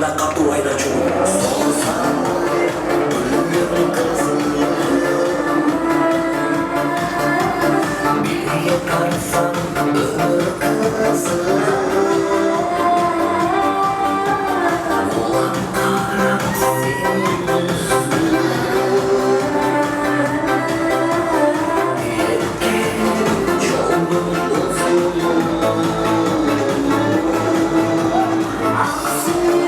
Anda katu ayda çubuğu Solsan Ölümün kızı Bir yakarsan ömür kızı Ulan karansin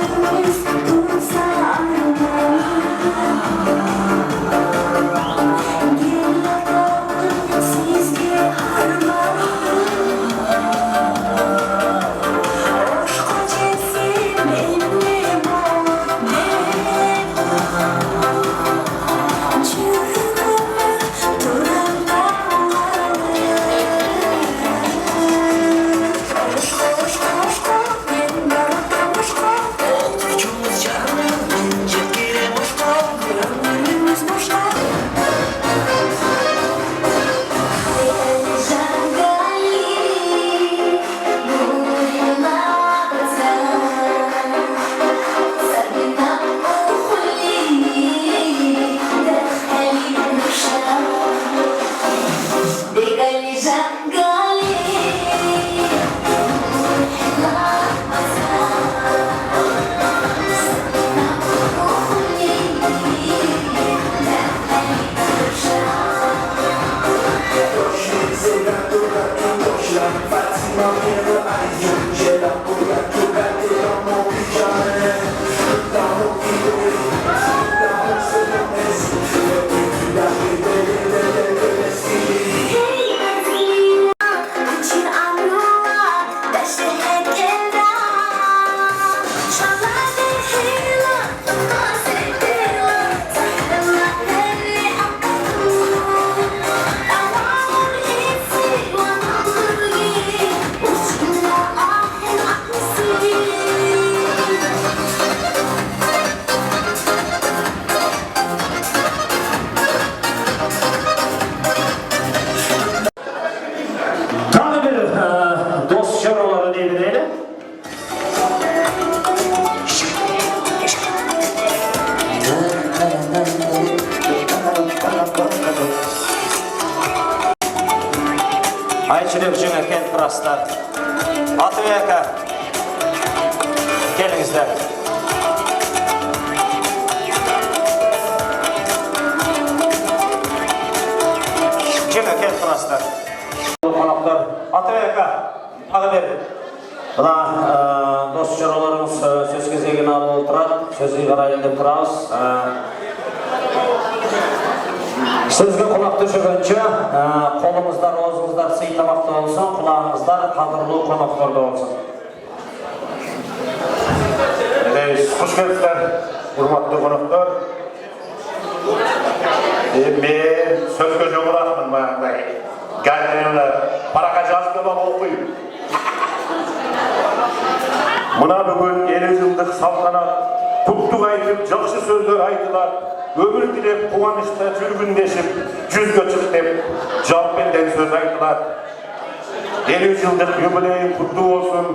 Ayçilik Cüme Kent Praslar Atıveka Gelinizler Cüme Kent Praslar Konaklar Atıveka Atıver Buna dost çorolarımız söz кезегini alып отырады Sözü қарайын деп тұрамыз Sizге қонақта жүргенше, қолыңыздар, аузыңыздар сый тамақта болсын, құлағыңыздар қадірлі қонақтарда болсын. Қош келдіңіздер, құрметті қонақтар. Мен сөзге жоғырақпын баяғыдай. Gəlдіңіздер, параға жазып деп оқиын. Мына бүгін 50 жылдық салтанат, құттық айтып, жақсы сөздер айтылады. Ömür dilep, kuvanışta жүргүндешip, жүзгө чык деп, жауап берген сөз айтылат. 50 жылдык юбилейин куттуу болсун,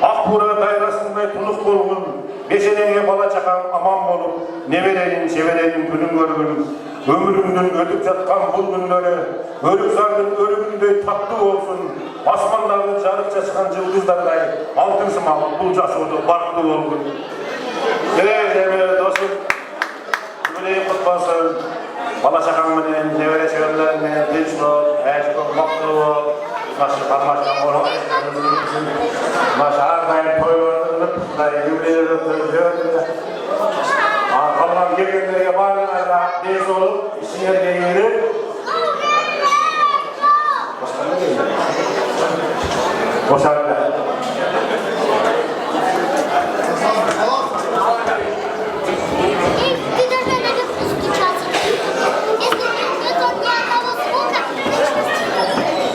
ак бура дайрасындай тунук болгон, бешенеңе бала чакаң аман болуп, неберенин, чеберенин күнүн көргөн, өмүрүңдүн өтүп жаткан бул күндөрү, өлүк зардын өлүгүндөй таттуу болсун, асмандагы жарык чачкан жылдыздардай алтын сымак бул жашоодо бактуу болгон. Досум, Юбилей кутбасын, бала чакаң менен, небере чеберлер менен тынчтап, эшкө бактуу болуп, нашы кармашкан болуп, нашы ар дайым тойлордуп, юбилейлерди калган келгендерге баарыңарга дес болуп, ишиңерге ийгилик. Ошондо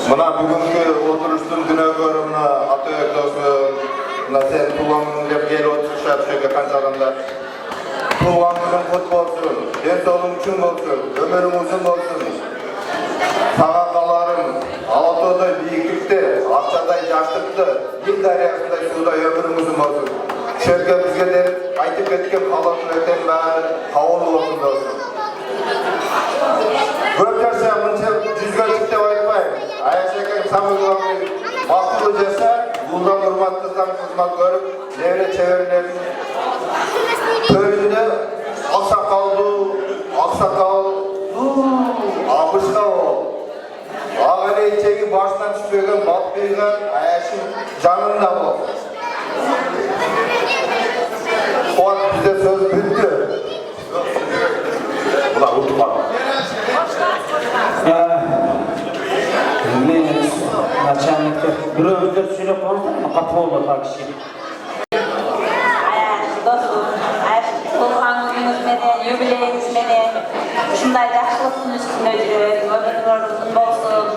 Мына бүгүнкү отуруштун күнөөгөрү мына Атөбек досум, мына сен туулган деп келип отурушат ушерге канча адамдар. Туулган күнүң кут болсун, ден соолугуң үчүн болсун, өмүрүң узун болсун. Сага каларым, Алатоодой бийиктикте, Акчадай жаштыкты, Нил дарыясындай суудай өмүрүң узун болсун. Ушерге бизге деп айтып кеткен халатылардан бәрі қаулы болсын болсын. Көп жаса мынша жүзгеншік деп айтпаймын. Аяшекең самылғанмен бақылы жаса, бұлдан ұрматты заң қызмат көріп, невре чеверлердің төрінде ақсақал, абышқа ол. Ағалейчегі башынан түспеген батпиған аяшың жанында бол. Оған бізде сөз бітті. Бұлар ұтылған. Мен начальниктер біреуіздер сөйлеп қалды ма? Қапы болды так кіші. Туғаныңызменен, юбилейіңізменен ушундай жакшылыктын үстүндө жүрөт, өмүрүңүз узун болсун,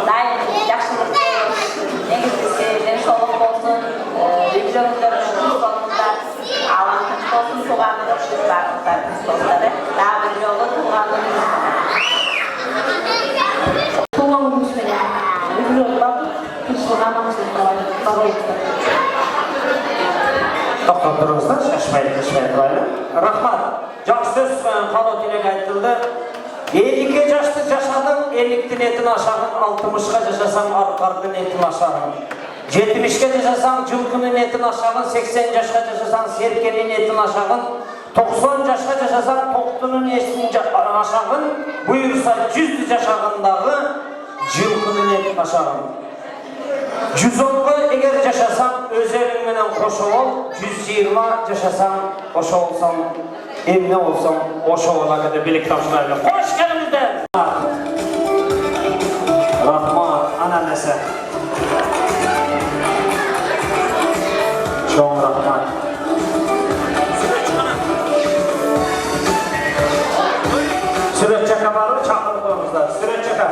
дайым жакшылык болсун, негизгиси денсаулык болсун, үй-жөнүңүздөр менен тутканыңыздар алаң тынч болсун, тууганыңыз баарыңыздарыңыз достор, дагы бир жолу тууган күнүңүз менен үйгүлөнүп алып, тынччылык аманчылык баалайбыздар. Тоқтап тұрыңыздар, шашпай тұрайын. Рахмат, жақсы сөз қала тілек айтылды. 52 жашты жашадың, 50-тің етін ашағын, 60-ға жашасаң, арқардың етін ашағын. 70-ке жашасаң, жылқының етін ашағын, 80 жашқа жашасаң, серкенің етін ашағын, 90 жашқа жашасаң, тоқтының етін ашағын, бұйырса 100 жашағындағы жылқының етін ашағын. 110-ға егер жашасаң, өзелің менен қошы бол, 120 жашасаң, қошы болсаң, емне болсаң, қошы болаға да білік тапшылайды. Қош келіңіздер! Рахмат, ананасы. Чоң рахмат. Сүрет чақа бары чақырдыңыздар. Сүрет чақа.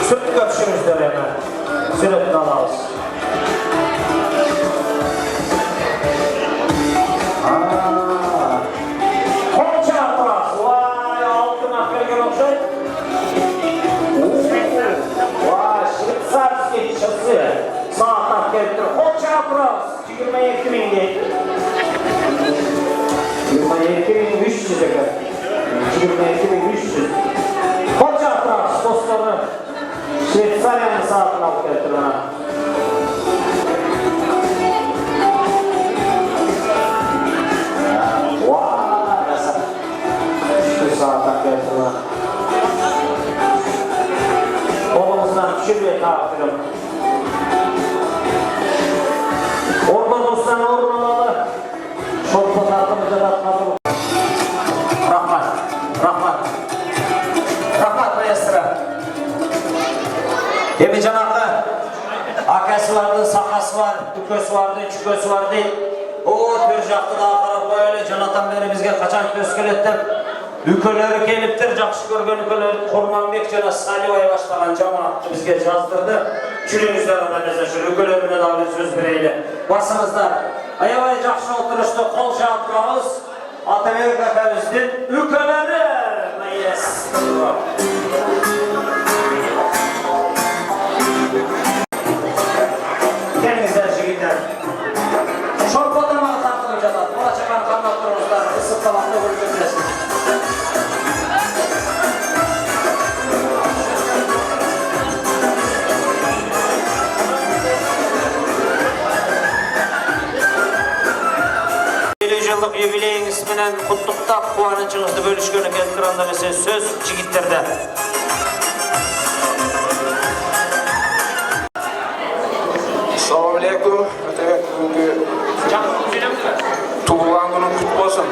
Süt köpüşünüzдөр hemen. Süretini alalım. Konça yapmaz. Vay altın akbergen okşay. Vay şvitsarski çası. Saat akbergen. Konça yapmaz. 22 bin değil. 22 bin 300 ekar. 22 bin 300. Konça yapmaz dostları. Şvitsaryanın saatini alıp getir bana. Vay nasıl? Şu saat alıp getir bana. Kolumuzdan düşürmeye takirim. Orada dostlar ormanalı. Şortla tartımıza da atmadım. Rahmat. Rahmat. Rahmat maestro. Emi janaqı akası vardı, sakası var, ükösü vardı, çükösü vardı. O tör jaқты da qarab qoyaylı, Jonatan beri bizge qaçan kös kelettir. Üköleri keliptir, жақсы көрген üköleri Құрманбек жана Салибай баштаган жамаатты bizge жаздырды. Жүрүңүздөр андан эсешир, үкөлөрүнө да bir сөз берейли. Басыңыздар, аябай жақсы отурушта кол жаап турабыз. Атабек акабыздын үкөлөрү. Маэстро. Kendinizler жигиттер. Шорпотырмаға тартылып жатат. Бола чакан қамдап тұрыңыздар, ысып тамақты көрсөтесин. Жылдық юбилейіңіз менен құттықтап, қуанычыңызды бөлішкен экранда сөз жигиттерде. Assalamu alaikum. Tuğulan günün kutlu olsun.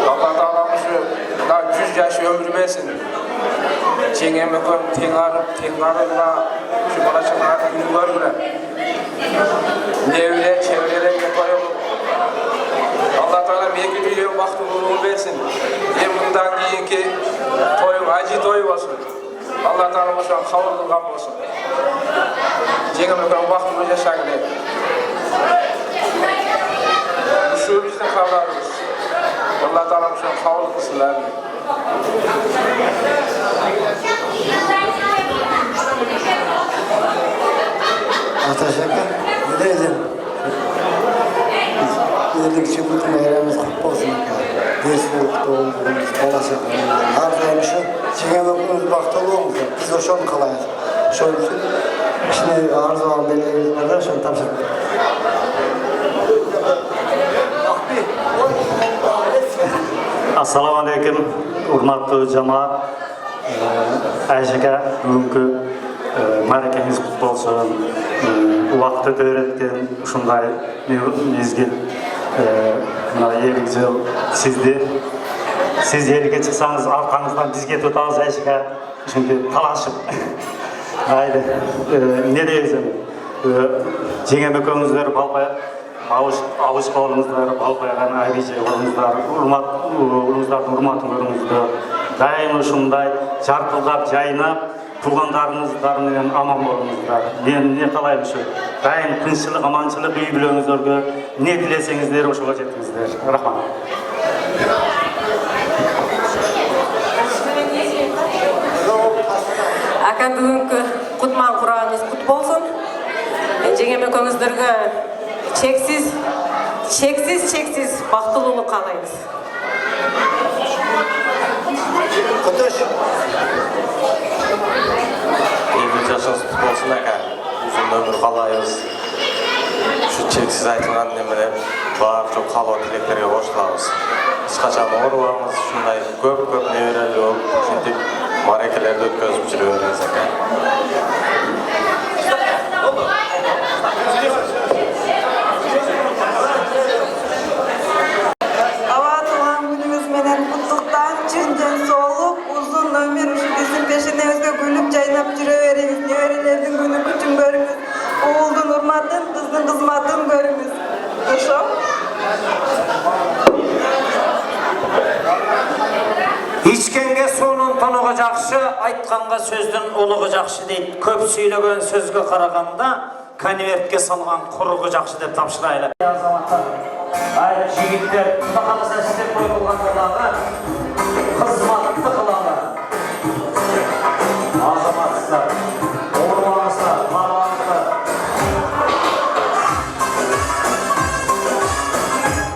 Allah Teala'mızı daha 100 yaş ömür versin. Çengem öpüm, tengarına, şu balaçalar günler bile. Nevle, çevreler yapayım. Allah Teala belki milyon baktığını versin. Hem bundan keyinki toyum, acı toy olsun. Allah Teala olsun, kabul kılgan olsun. Cengem öpüm vaktini yaşayın. Şu bizden kavrarız. Allah Teala olsun, kabul kılsınlar. Teşekkür ederim. Birlikçi bütün eğlenimiz kutlu olsun. Destek olduğumuz olacak. Her şu çiğneme günümüz baktalı olmuş. Biz o şunu kalayız. Şöyle için şimdi arzu olan belirlenirlerden şunu tavsiye ederim. Assalamu alaikum, hurmatlı cemaat. Ayşe'ge bugünkü marakeniz kutlu olsun. Vakti öğretken şunday mezgil yıl sizdi. Siz yerге çıksanız arkanızdan bizge tutağız Ayşe'ge. Çünkü talaşıp. Haydi. Ne diyeceğim? Жеңем экөөңүздөр балбай алыш болуңуздар, балбайган айбиже болуңуздар, улуңуздардын урматын көрүңүздөр. Дайым ушундай жаркылдап, жайнап, туугандарыңыздар менен аман болуңуздар. Мен не каалайм ушу? Дайым тынччылык, аманчылык үй бүлөңүздөргө не тилесеңиздер ошого жетиңиздер. Рахмат. Ака бүгүнкү кутман курабыңыз кут болсун. Жеңем экөөңүздөргө чексиз бактылуулук каалайбыз. Kutuş. Evli yaşınız kutlu olsun aka. Uzun ömür kalayız. Şu çeksiz aytılgan nemene var çok halva tileklerge koşulabız. Hiç kaçan oğurlamız, şunday köp nevereli olup, şunday marekelerde ötközüp жүрөбүз aka. Ава туған күніңіз менен құттықтан чын соолук, uzun ömür ушул биздин пешенебизге күлүп жайнап жүрө бериңиз. Неберелердин күнү күчүн көрүңүз. Уулдун урматын, кыздын кызматын көрүңүз. Ошо. Ичкенге суунун тонугу жакшы, айтканга сөздүн улугу жакшы дейт. Көп сүйлөгөн сөзгө караганда конвертке салган куругу жакшы деп тапшырайлы. Азаматтар, айры жигиттер, кудакаласа сиздер коюлгандагы кызматты кылалы. Азаматсыздар, оорубаңыздар, барыңыздар.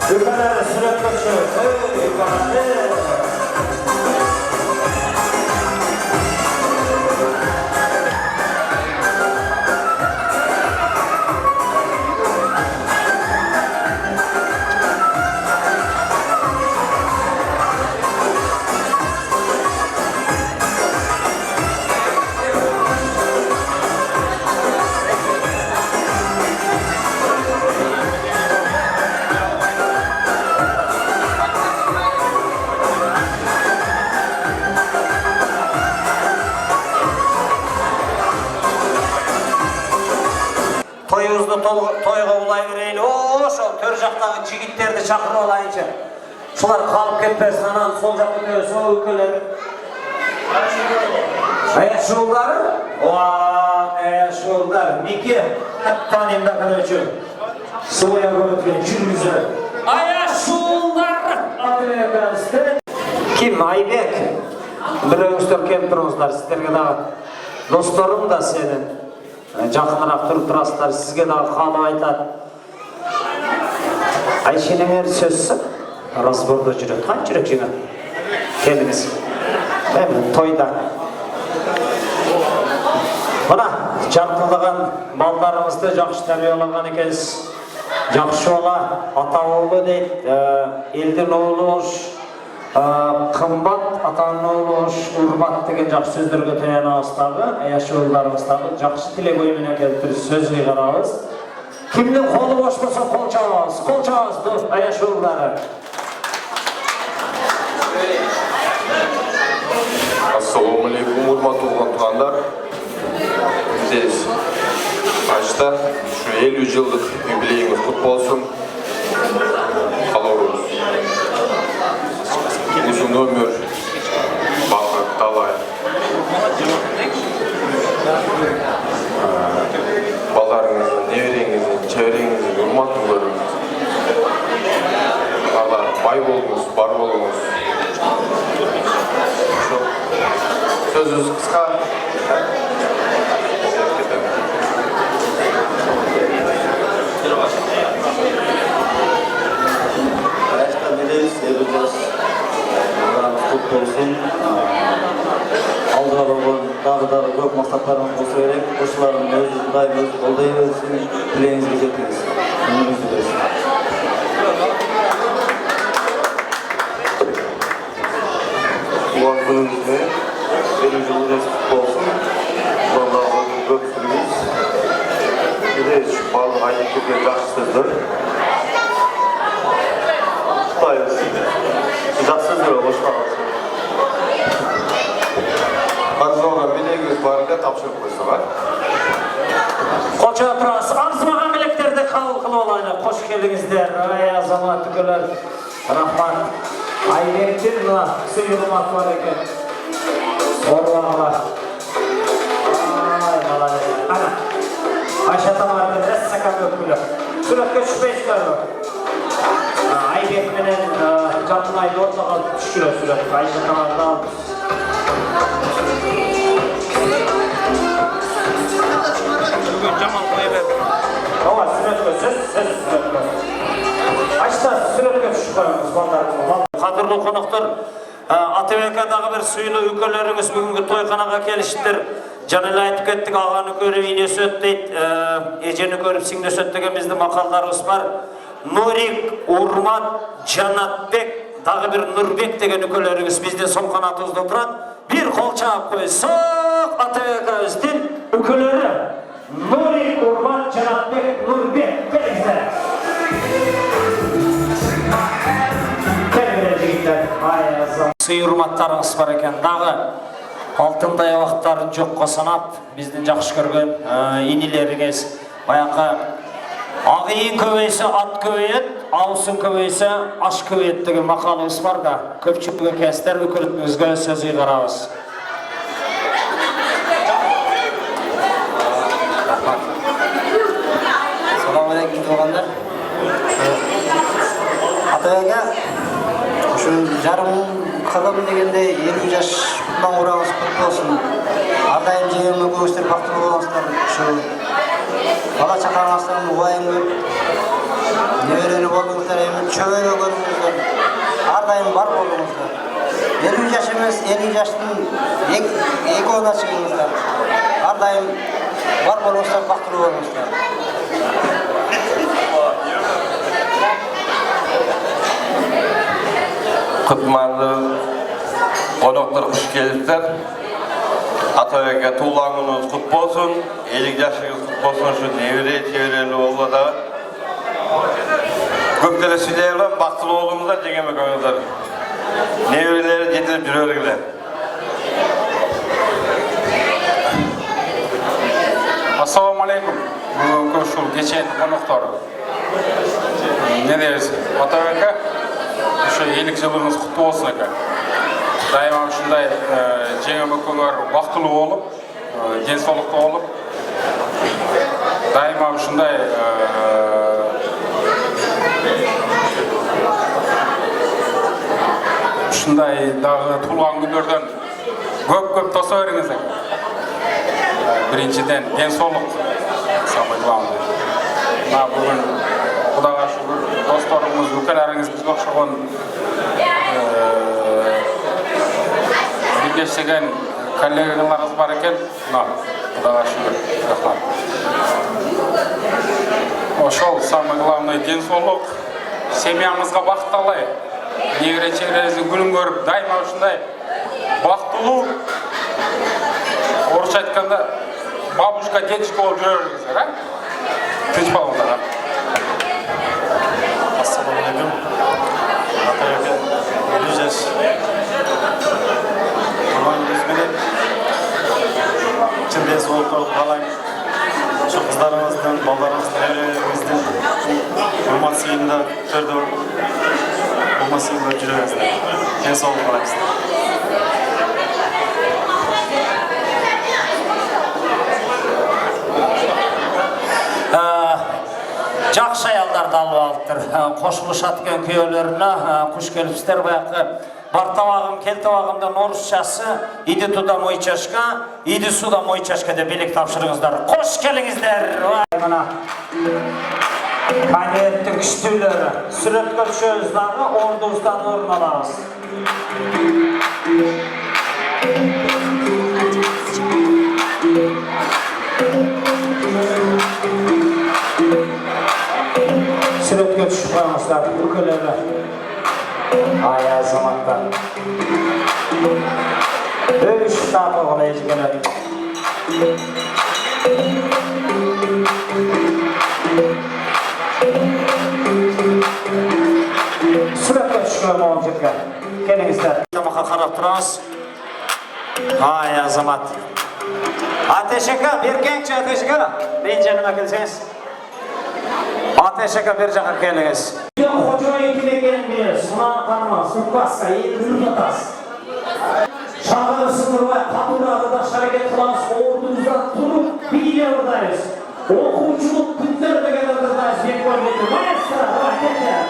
Үкөлөр сүрөткө чыгып, үкөлөр. Toyumuzda toyga ulay gireyli. Ошол төр жактагы жигиттерди чакырып алайынчы. Шулар калып кетпесин, анан сол жакка өтөсүн өлкөлөр. Аяшуулдар? Аяшуулдар. Мики танимда көрөчү. Суя көрөткен жүргүзө. Аяшуулдар. Ким? Айбек. Бирөөңүздөр келип туруңуздар. Сиздерге дагы досторум да сенин. Жақынырақ тұрып тұрасыздар, сізге дағы қалып айтады. Айшенің әр сөзсі разборда жүреді. Қан жүрек жеңі? Келіңіз. Тойда. Мына, жарқылдаған балдарыңызды жақсы тәрбиелеген екенсіз. Жақсы ола, ата оғлы дейді, елдің оғлы қымбат, атаның оғлы урбат деген жақсы сөздерге таяныңыздағы, аяшылдарыңыздағы жақсы тілек ойымен әкеліп сөз қиғарауыз. Кімнің қолы бош болса қол чабыңыз, аяшылдары. Ассаламу алейкум, урматтуу туугандар. Здесь Айшта, şu 50 жылдык юбилейіңіз құт болсын. Қалауыз. Uzun ömür, bakıp talay. Balarınızın, neverеңizin, çevrеңizin hurmatын көріңіз. Allah bay болыңыз, бар болыңыз. Sözünüz kısa. максаттарыңыз болса керек. Ошолардын өзү Кудайым өзү колдой берсин, тилегиңизге жетиңиз. Өмүрүңүздү берсин. Туған күніңізде 50 жылыңыз құтты болсын. Аллаға көп сүріңіз. Барлық айнектерге жақсы сөздер. Құттықтаймыз. Жақсы сөздер қосылыңыз. Арзуға белегіңіз барында тапшырып қойсаға. Қоча тұрас, арзымаған білектерді қабыл қылып алайын. Қош келдіңіздер, ай азамат үкілер. Рахмат. Айбектер мына сыйырмақ бар екен. Орлағыла. Ай, молодец. Ана. Айша тамардың әссакам өкілі. Суретке түспейсіздер ме? Айбек менен Жартынайды ортаға түшкілі суретке. Айша тамарды алып. Бүгін жаман қойы бер. Ова, суретке, сіз суретке. Айша суретке түшіп қойыңыз, балдарыңыз. Қадірлі қонақтар, Атабекадағы бір сұйлы үкілеріңіз бүгінгі тойханаға келіштір. Жанылы айтып кеттік, ағаны көріп инесі өт дейді, ежені көріп сіңдесі өт деген біздің мақалдарымыз бар. Нурик, Урмат, Жанатбек, дағы бір Нұрбек деген үкілеріңіз бізден сол қанатымызда тұрады. Bir қол чағып қойсақ, Атабекаыздың үкілері. Нурик, Урмат, Жанатбек, Нұрбек. Келіңіздер. Сый урматтарыңыз бар екен. Дағы алтындай уақыттарын жоққа санап, біздің жақсы көрген инелеріңіз. Баяғы ағиын көбейсе ат көбейет, аусын көбейсе аш көбейет деген мақалымыз бар да. Көпшілігі кәстер үкілітімізге сөзі қарауыз. Салам алейкум туғандар. Атабека şu жарым қылым дегенде 50 жаш маңырағыз құт болсын. Ардайым жеңімі көңістер бақтылы болғаныстар. Şu бала чақарыңыздардың уайым көп. Неберелі болыңыздар, чөбелі көріңіздер. Ардайым бар болыңыздар. 50 жаш емес, 50 жаштың екі ona шығыңыздар. Ардайым бар болыңыздар, бақтылы болыңыздар. Kutmanlı konuklar hoş geldiniz. Atabek'e tuğlanınız kutlu olsun. 50 yaşınız kutlu olsun. Şu nevre çevreli oldu da. Gökdere Süleyman baktılı oğlumuzda Cengemek oyunlar. Nevreleri getirip duruyorlar. Assalamu alaikum. Bu şu geçen konuklar. Ne deriz? Atabek'e şu 50 жылыңыз құтты болсын екен. Дайыма ушундай жеңіл көңір бақтылы болып, денсаулықты болып, дайыма ушундай дағы туылған күндерден көп тоса беріңіз екен. Біріншіден денсаулық, самый главный. Бүгін Құдаға шүкір, достарымыз, өкілеріңіз бізге оқшаған біргештеген коллегаларыңыз бар екен. Құдаға шүкір, рахмат. Ошол самый главный денсаулық, семьямызға бақыт алай. Негре чегреңіздің күнін көріп, дайыма ушундай бақыттылу, орысша айтқанда бабушка, дедушка болып жүреріңіздер, тыныш болыңыздар. Assalamu alaikum. Atayaka 50 yaş. Kurban yüzmeni. İçinde soğuk olup kalan şu kızlarımızdan, ballarımızdan, evlerimizden hurmat suyunda törde hurmat suyunda cüremizden. En soğuk olayımızdan. Жақсы аялдарды алып алыптыр. Қосылышатқан күйеулеріне қош келіпсіздер. Баяғы бар табағым, кел табағымдан орысшасы, иди туда мой чашка, иди сюда мой чашка деп билік тапшырыңыздар. Қош келіңіздер. Мына конверттің күштілері. Суретке түшіңіздегі ордыңыздан орын алыңыз. Sürekli çıkmamışlar, ülkelerle. Ay azamata. Böyle şu tarafa olayıcı gelelim. Sürekli çıkıyorum olacaklar. Gelinizler. Tamaka karab turamiz. Ay azamat. Ateş aka, bir genç Ateş aka. Ben canıma kelseniz. Ateş aka bir жаққа келіңіз. Hoca eğitime gelmiyor. Sınav tanımaz. Sınkasqa, eğitim atas. Şağır sınır ve katır arkadaş hareket kılamız. Ordumuzdan turup bilgiler buradayız. Okuçuluk günler de kadar buradayız. Ben görmedim. Maestra, vakitler.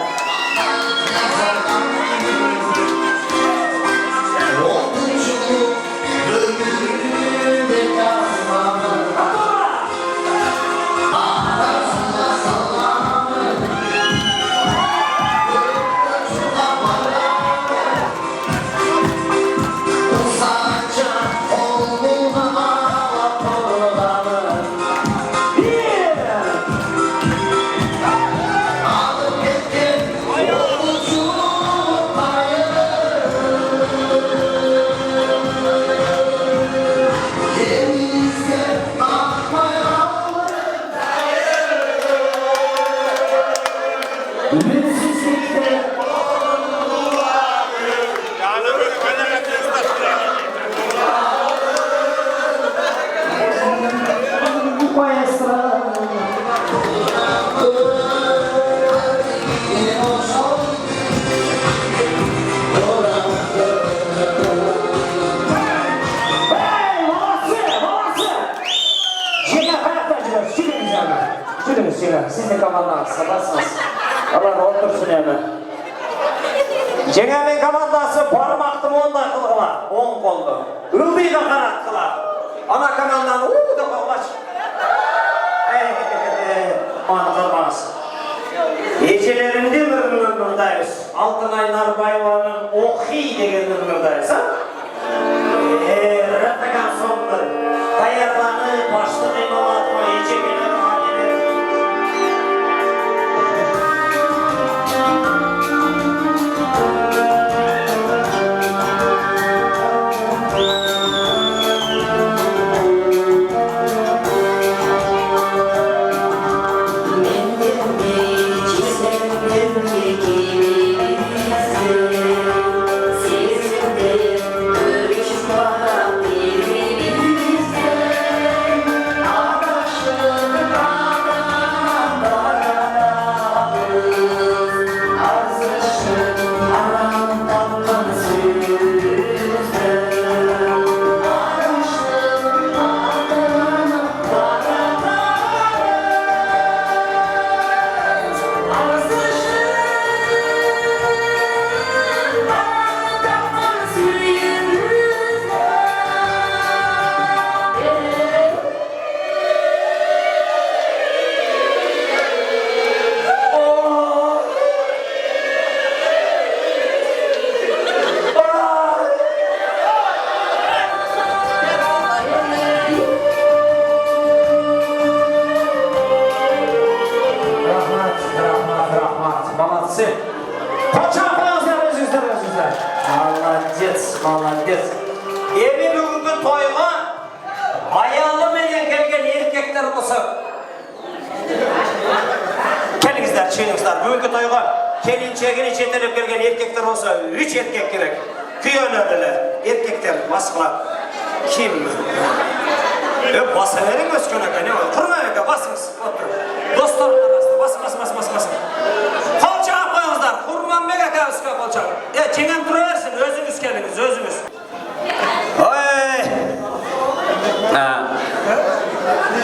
Siz de komandasınız, sabahsınız. Allah otursun hemen. Cengamen komandası parmaktım onda kılgılar, 10 koldu. Ülbey de kanat kılar. Ana komandanı da kollaç. Onu kılmaz. Gecelerinde buradayız. Altınaylar Bayvan'ın ohi degen buradayız. Rıhtıkan sonları. Dayarlanı, başlık inovatma, ecegeler. Молодец. Evi bugünkü toyga ayalı menen kelgen erkekler bolsa. Kelingizler, çıgыңыздар. Bugünkü toyga kelinçegini çetelep kelgen erkekler bolsa 3 erkek gerek. Kuyönörler, erkekler basqılar. Kim? Basa verin özkön aka, ne var? Kurma aka, basыңыз. Dostlar arasında basın. Kol çağıp koyыңыздар. Kurmanbek aka üstüne kol çağıp. Çengen duraversin, özünüz keliniz, özünüz.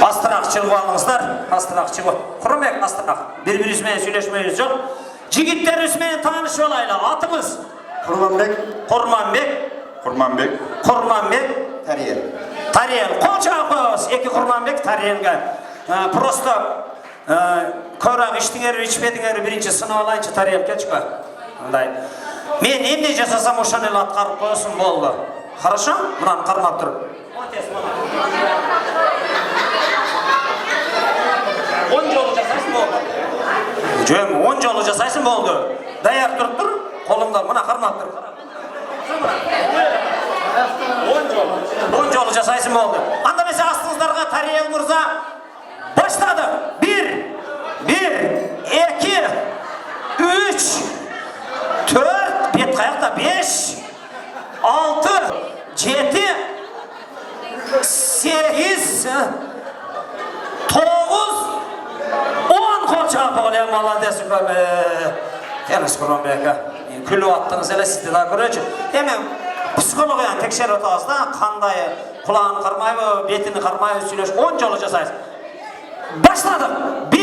Astırak çılgı alыңızдар, astırak çılgı. Kurmak astırak. Birbirimiz söyleşmeyiz yok. Jigitlerimiz tanışıp olayla. Atımız? Kurmanbek. Tariyel. Koça koyuz. Eki Kurmanbek Tariyel'ge. Prosto korak içtiğeri, içmediğeri birinci sınıf olayınca Tariyel'ge çıkar. Men endi жасасам ошаны эле аткарып коесуң болду. Хорошо? Мынаны кармап туруп. Он жолу жасайсың болду. Жөн 10 жолу жасайсың болды. Даяр тұрып тұр, қолыңда мына қармап тұр. 10 жолу жасайсың болды. Анда месе астыңыздарға Тариел Мырза баштады. 1, 2, 3, 4, бет қаяқта 5, 6, 7, 8, 9, 10 қол чапы олай молодец көме. Келіс Құрманбек. Күліп аттыңыз әлі сізді да көреді. Емен психологияны текшеріп отырсыз да, қандай құлағын қармайбы, бетіні қармайбы сөйлеш 10 жолы жасайсыз. Başladık. 1.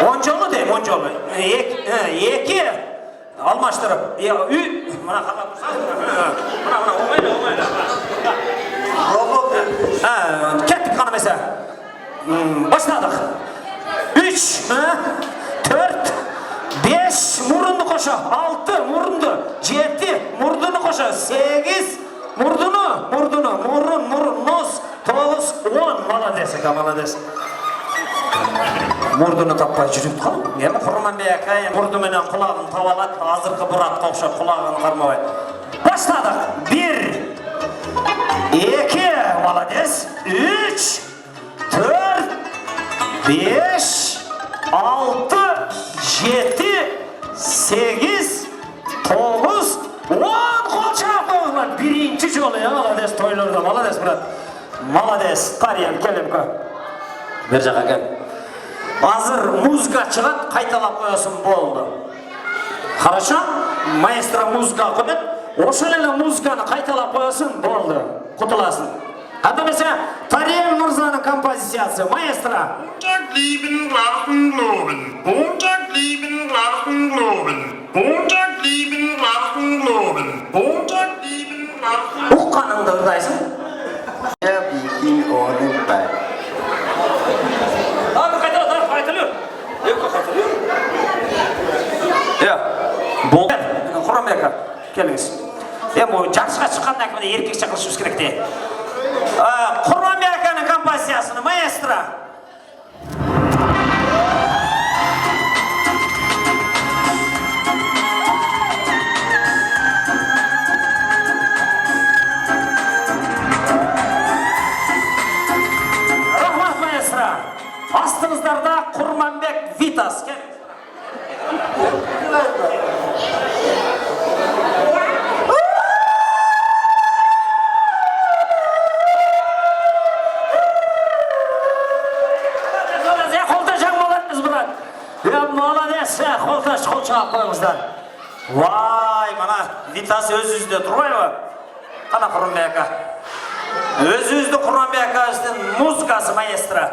10 jolu deyim, 10 jolu. 2. Almaştırıp. 3. Buna qarab tursanız. Buna omayla. Kettik qana mesela. Başladık. 3, 4, 5 murundu qoşa. 6 murundu. 7 murdunu qoşa. 8 murdunu. Murun, nos. 9, 10, молодец. Murdunu tapпай жүріп қалып. Эми Құрманбек акай мурду менен құлағын табалат, азыркы Буратқа окшоп құлағын кармабай. Баштадык. 1, 2, молодец. 3, 4, 5, 6, 7, 8, 9, 10 қол чапыңlar. Birinci жолу, молодец, тойлорда, молодец, брат. Молодец, Тариел, келем ко. Бер жака кел. Азыр музыка чыгат, кайталап коесуң болду. Хорошо? Маэстро музыка окудут. Ошол эле музыканы кайталап коесуң болду. Кутуласың. Анда месе Тариел Мырзанын композициясы, маэстро. Montag lieben Larven loben. Montag lieben Larven loben. Montag lieben Larven loben. Montag lieben Larven. Укканыңды ырдайсың. Я бикин оның бай. Кайтылıyor. Ya, бол. Құрманбек, келіңіз. Бұл жарысқа шыққаннан кейін еркек шақырышымыз керек те. Құрманбек'нің композициясыны, маэстро. Рахмат, маэстро. Астыңыздарда Құрманбек Витас. Молодец, қолташ, қол чағып қойыңыздар. Вай, мана Витас өз-өзінде тұрмай ма? Қана Құрманбек. Өз-өзді Құрманбек музыкасы, маэстро.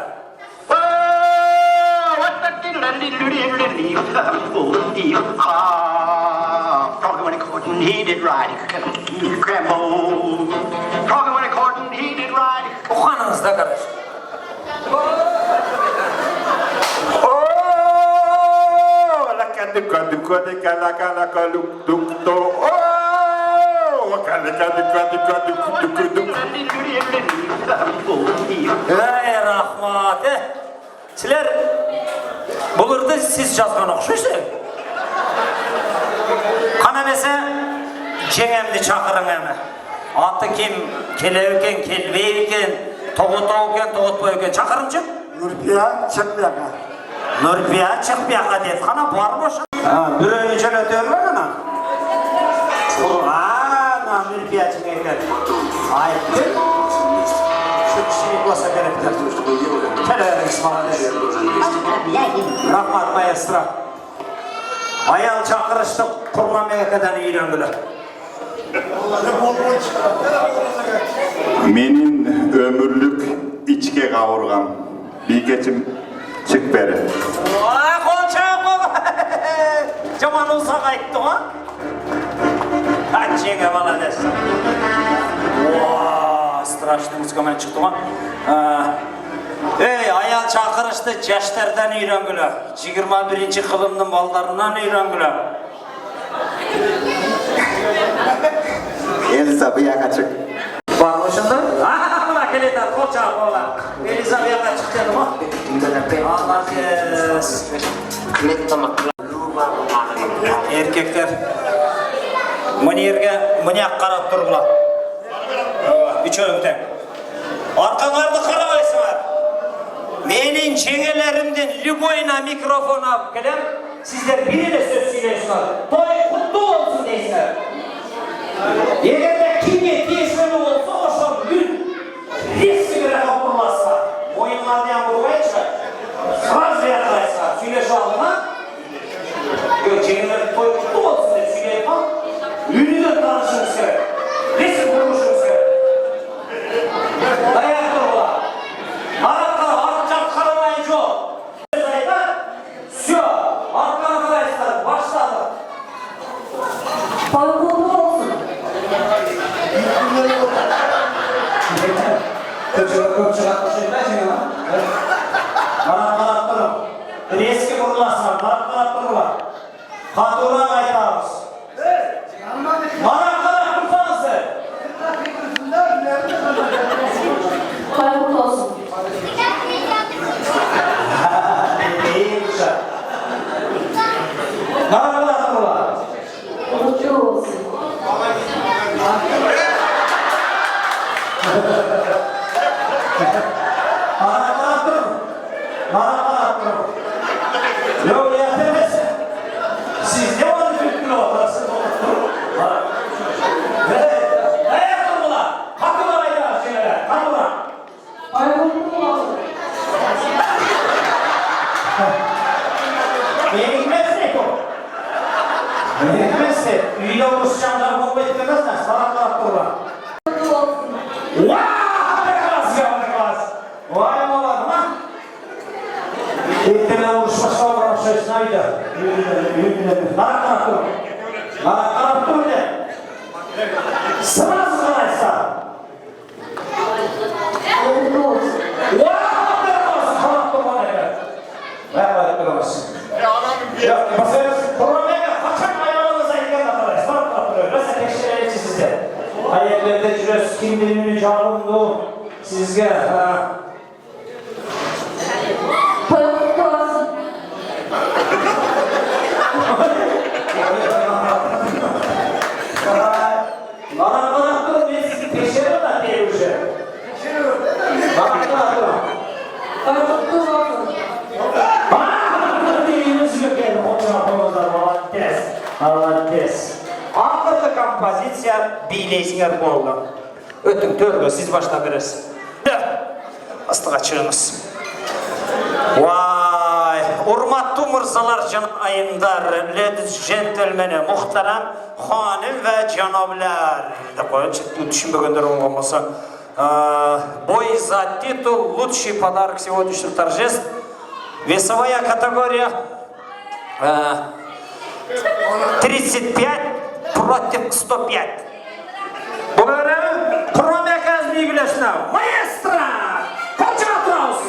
Talking when he couldn't, he did right. Talking when he couldn't, he did right. Оқаныңызда қараш. Рахмат. Сілер бұл ұрды сіз жазған оқшайсыз. Қана месе жеңемді шақырың әмі. Аты кем, келеу екен, келбей екен, тоғытау екен, тоғытпай екен. Шақырымшы? Нұрпия Чықпияға. Нұрпия Чықпияға деді. Қана бар бошы? Бүрөйін жөн өтер ме ғана? Нұрпия Чықпияға. Айыпты. Шүкші болса керектер. Келеріңіз молодец. Рахмат, маэстро. Аял шақырышты Құрманбек'ден үйренгілі. Менин ömürlük içke kavurgam. Bir geçim çık beri. Қоншақ бол! Жаман ұлсақ айтты ма? Қатшеге молодец. Страшный музыкамен шықты ма? Аял шақырышты жаштардан үйренгілі. 21-ші қылымның балдарынан үйренгілі. Elsa bu yana çık. Var mı şunda? Bak келеді, қолча бола. Елизавета шықты ма? Молодец. Еркектер, міне қарап тұрғыла. Үшеуің тең. Арқаңарды қарабайсыңар. Менің жеңелерімден любойна микрофон алып келем. Сіздер біріне сөз сөйлейсіңер. Той құтты болсын дейсіңер. Егер де кімге тиесілі болса, ошол гүл ресімге қапырласыңар. Мойынға дейін бұрғайынша. Сразу ятырайсыңар. Сөйлеші алдыңа. Жеңелердің той құтты болсын деп сөйлейіп ал. Үніден танышыңыз керек. Ресім құрғышыңыз керек. Даяқ тұрғыла. Араққа артжан қарамайын жоқ. Сөз айтар. Все. Арқаны қарайсыздар. Баштады. Той құтты болсын. Көп шығат қошайда жеңе. Қарап тұрып. Реске бұрыласыңар. Қарап тұрғыла. Қатуынан айтамыз. Мана қарап тұрсаңыздар. Той құтты болсын. Қарап тұрғыла. Құтты болсын. Қарап тұрып. Yok yapamaz. Siz ne var bütün ortasında oturup? Dayak durdular. Hakkı var ayda şeylere. Hakkı var. Benim gitmezse yok. Benim gitmezse. Üyde oluşacağımları bomba etmemezler. Sana taraf durdular. Vay mola mı? İlkten oluşması olan şeysine ayda. Bana taraf durun. Bana taraf durun de. Sırası sanaysa. Hayırlarda jüresi kim bilimini canımdı sizge. Той құтты болсын. Bana kadar durun ben sizi teşekkür da değil уже. Bana kadar durun. Той құтты болсын. Молодец. Авторлы композиция бийлейсіңер болды. Өтің төргі, сіз башта бересіз. Астыға чығыңыз. Vay, urmatlı mırzalar ayımdar, ladies, gentlemen, muhterem hanım ve canavlar. Düşünmegендер olmasa. Бой за титул «Лучший подарок сегодняшних торжеств». Весовая категория 35 против 105. Bugün Kromek Azmi Güleşna, maestro, Koçatros.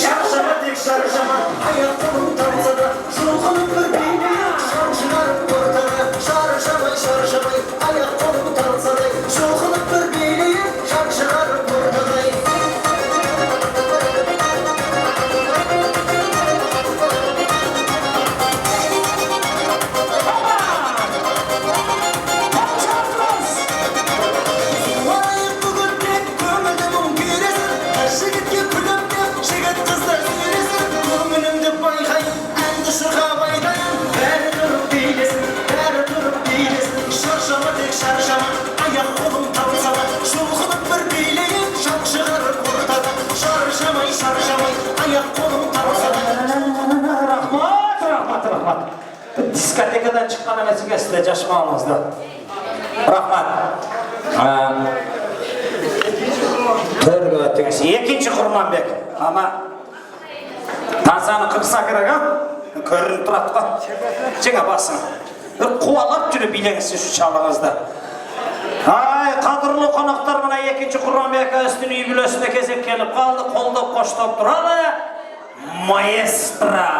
Şarjama tek şarjama, ayaklarım tarzada, şulğunum bir beyni, şarjılarım ortada. Şarjama, ayaklarım tarzada, şulğunum bir beyni, şarjılarım ortada. Diskotekadan çıkan emesiga sizde yaşamağınızda. Rahmat. Törgü ötünüz. İkinci Kurmanbek. Ama tansаны қырса керек, көрініп тұрады ғой. Жаңа басын. Қуалап жүріп билеңіз şu çalыңызды. Ay, қадірлі қонақтар, мына екінші Құрманбек Ағасының үй бүлесіне кезек келіп қалды, қолдап қоштап тұрады. Маэстро.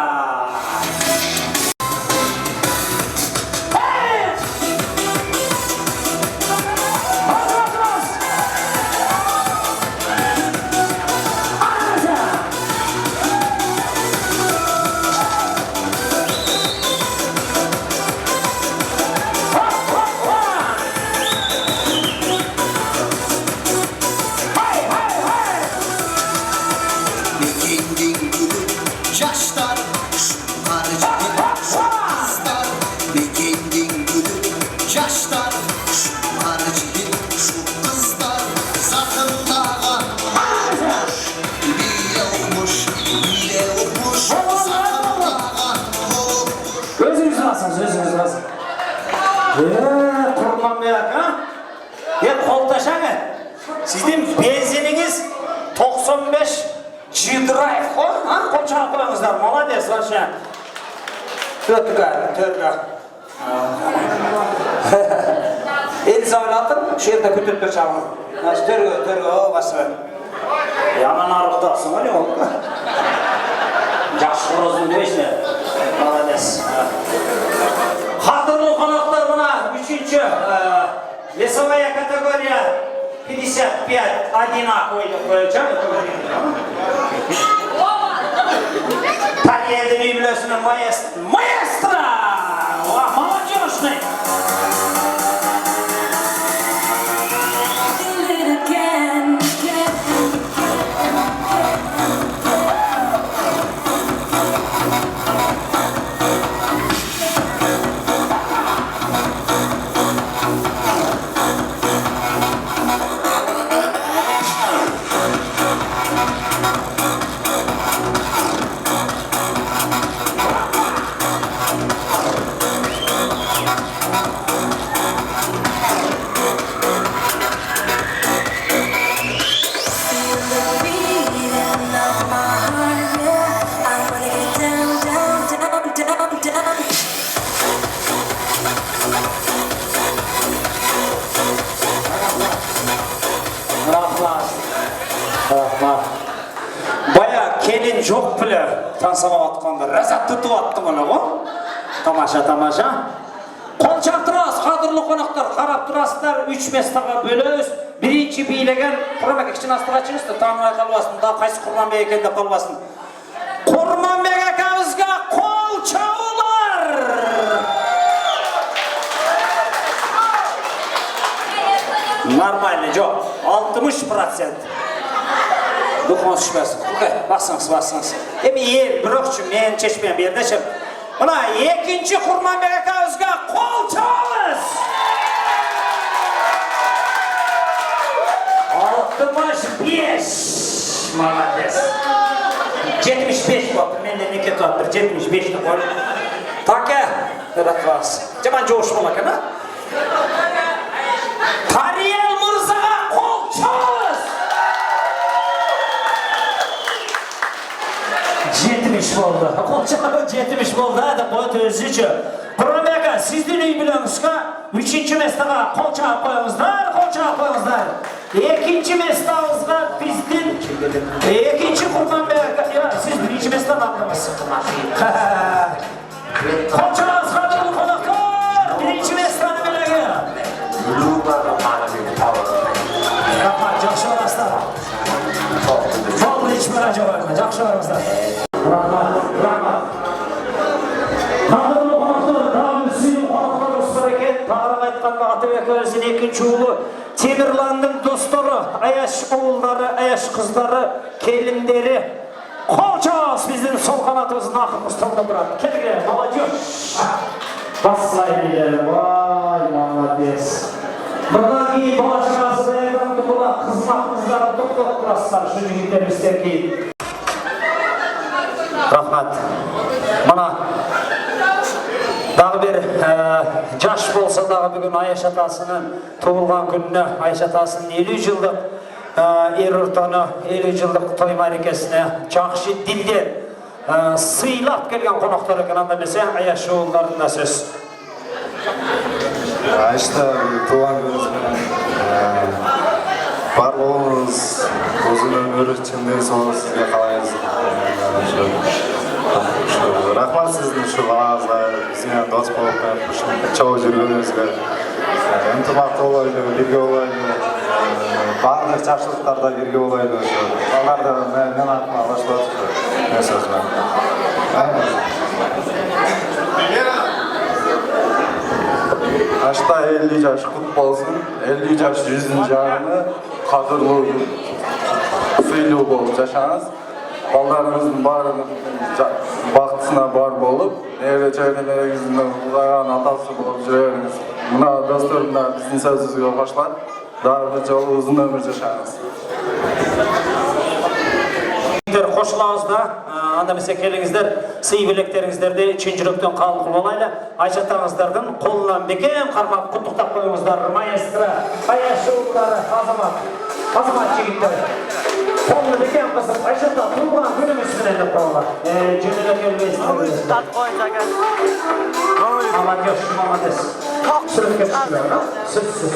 Kurmanmayak ha? Koltaşanı. Sizin benzininiz 95 G-Drive. Kolçağı koyunuzlar. Malades aşağı. Törgü. Elinizi avlatın. Şu yerde kütüp çağırın. Törgü. O bası. Yaman arıqdasın öyle oldu. Жақсы құрызын дейсіне. Молодец. Қадырлы қонақтар мына үшінші весовая категория 55 одинаковый деп қойылған. Тәрбиелі үйлесінің маэстро! Молодежный! Baya kelin жоқ біле тансалап атқанда рәзат тұтып атты мұны ғой. Тамаша. Қол шаптырасыз, қадірлі қонақтар, қарап тұрасыздар, 3 местаға бөлөз. Бірінші билеген Құрманбек кішкене астыға шығысты, танымай қалбасын, да қайсы Құрманбек екен деп қалбасын. Құрманбек акамызға қол шаулар! Нормально, жоқ, 60%. Дұқыңыз үшпәсін. Басыңыз. Ел, бір өкшім, мен чешпен бердешім. Мұна, екінші Құрманбек акамызға қол шауыз! 65! Молодец! 75 болды, менде неке туаттыр, 75-ті қой. Таке, өратвас. Жаман жоғыш болак, әна? Тариел Мұрзаға қол шауыз! 70 болды. Қолчағы 70 болды, да қойыт өзі үші. Құрманбек ака, сіздің үй біліңізға 3-ші местаға қолчағы қойыңыздар. 2-ші местағызға біздің 2-ші Құрманбек ака, сіз 1-ші местаға алдыңыз. Қолчағыз қадырлы қонақтар, 1-ші местаны білігі. Жақшы барастар. Жолды ешбір ажа барына, жақшы барыңыздар. Rahmat. Қадырлы қонақтар, дағын сүйін қонақтар ұстар екен. Тағырын айтқанда Атабек өзінің екінші ұлы Темірланның достары, Аяш ұлдары, Аяш қыздары, келіндері. Қолчағыз біздің сол қанатымыздың ақын ұсталда тұрады. Келге, молодежь. Басылай вай, молодец. Бұдан кейін болашағасы дайырдан тұқыла қызмақымыздары тоқталып тұрасыздар. Шын жігіттеріміздер кейін. Рахмат. Мана дағы бір жаш болса дағы бүгін Аяш атасының туылған күніне, Аяш атасының 50 жылдық ер-ұртаны, 50 жылдық той мерекесіне жақсы дилден сыйлап келген қонақтар екен, анда месе Аяш ұлдарына сөз. Аяшта туған күніңізбен бар болыңыз, ұзын өмір ішінде сол сізге қалайыз. Рахмат сіздің şu қалаңызға, бізбен дос болып, чоу жүргеніңізге. Ынтымақты олайды, бірге олайды, барлық жақсылықтарда бірге олайды. Оларды мен атыма алашылады. Мен сөзбен. Ашта 50 жаш құт болсын, 50 жаш жүздің жағыны қадырлы сыйлы болып жашаңыз. Балдарыңыздың бақытысына бар болып, nevre çevrelerіңіздің ұзаған атасы болып жүреріңіз. Мұна достарымда біздің сөзімізге қосылар. Дағы жолы ұзын өмір жашаңыз. Қош қосылыңыз да, анда месе келіңіздер, сый білектеріңіздерді чын жүректен қабыл қылып алайлы. Айшаттарыңыздардың қолынан бекем қармап құттықтап қойыңыздар. Маэстро, аяшылықтары, азамат жігіттер. Қолны бекем қысып, Айшатта туылған күнімізбен деп қойыңыздар. Жөнеле келмейсіздер. Молодец. Суретке түшкілер, сөзсіз.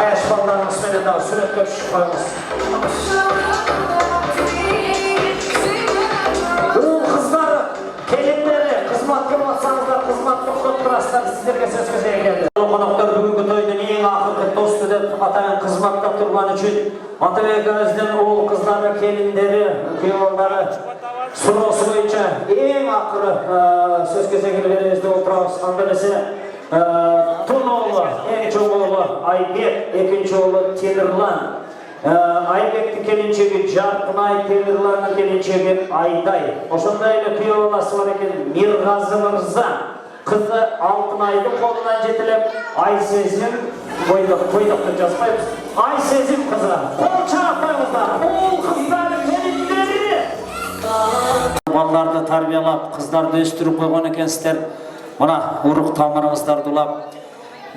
Аяш балдарыңызбен де суретке түшіп қойыңыз. Қыздары, келіндері, қызмат кематсаңыздар, қызмат тоқтап тұрасыздар, сіздерге сөз көзге келді. Қонақтар бүгінгі тойдың ең ақылды досты деп атайын қызматта тұрған үшін Атабекіміздің ұл қыздары, келіндері, күйеулері сұраусы бойынша ең ақыры сөз кезегін береміз деп отырамыз. Андыресе Тун оğlu, en çok oğlu Aybek, ikinci oğlu Temirlan. Aybek'ti kelinçegi Jarpınay, Temirlan'ın kelinçegi Ayday. Oşundayla kuyuolası var eken Mirgazı Mırza. Kızı Altınay'dı kolundan jetilip Aysezim, koydukta жазбайбыз. Aysezim kızı, kol çağırtayımızlar, kol kızlar kelinleri. Балдарды тарбиялап, қыздарды өстіріп қойған екенсіздер. Мына ұрық тамырыңыздарды улап.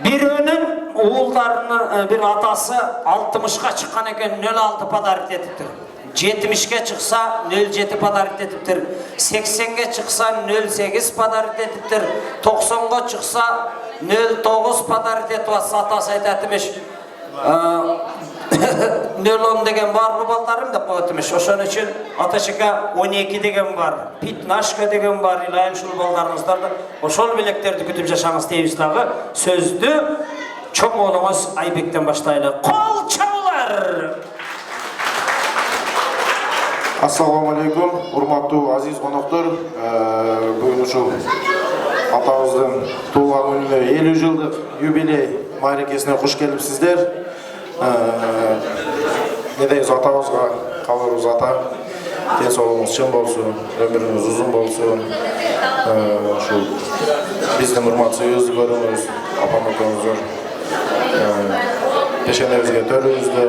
Бірінің уылдарының бір атасы 60-қа шыққан екен 0,6 подарит етіптір. 70-ке шықса 0,7 подарит етіптір. 80-ге шықса 0,8 подарит етіптір. 90-ға шықса 0,9 подарит етіп атасы айтатымеш. 0,10 деген барлы балдарым деп қоятымеш. Ошон үшін аташыға 12 деген бар, 15 деген бар, илайын шул балдарыңыздарды. Ошол білектерді күтіп жашаңыз дейбіздағы сөзді чоң олыңыз Айбектен баштайлы. Қол чаулар! Ассаламу алейкум, урматтуу азиз қонақтар. Бүгін ушул атабыздын туулган күнүнө 50 жылдык юбилей майрекесине куш келипсиздер. Ne deyiz atamızga, kalırız ata. Денсаулығыңыз чын болсын, өміріңіз ұзын болсын. Şu біздің ұрмат сөйізді көріңіз, апам өтіңіздер. Пешеневізге төріңізді,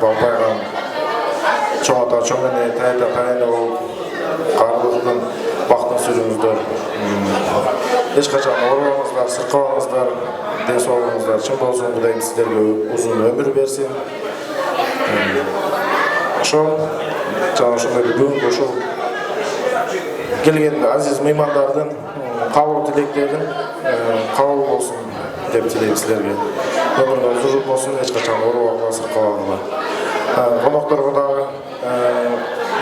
балпайған чоң ата, чоң әне, тәйті, тәйіне ол қарғылықтың бақтың сүріңіздер. Ешқашан орғаңыздар, сырқауыңыздар, денсаулығыңыздар чын болсын, Құдайым сіздерге ұзын өмір берсін. Ошол жаңа ошондой бүгүнкү ошол келген азиз меймандардын кабыл тилектерин кабыл болсун деп тилейм силерге. Өмүрүңүз uzun болсун, эч качан оорубагыла, сыркабагыла. Конокторго дагы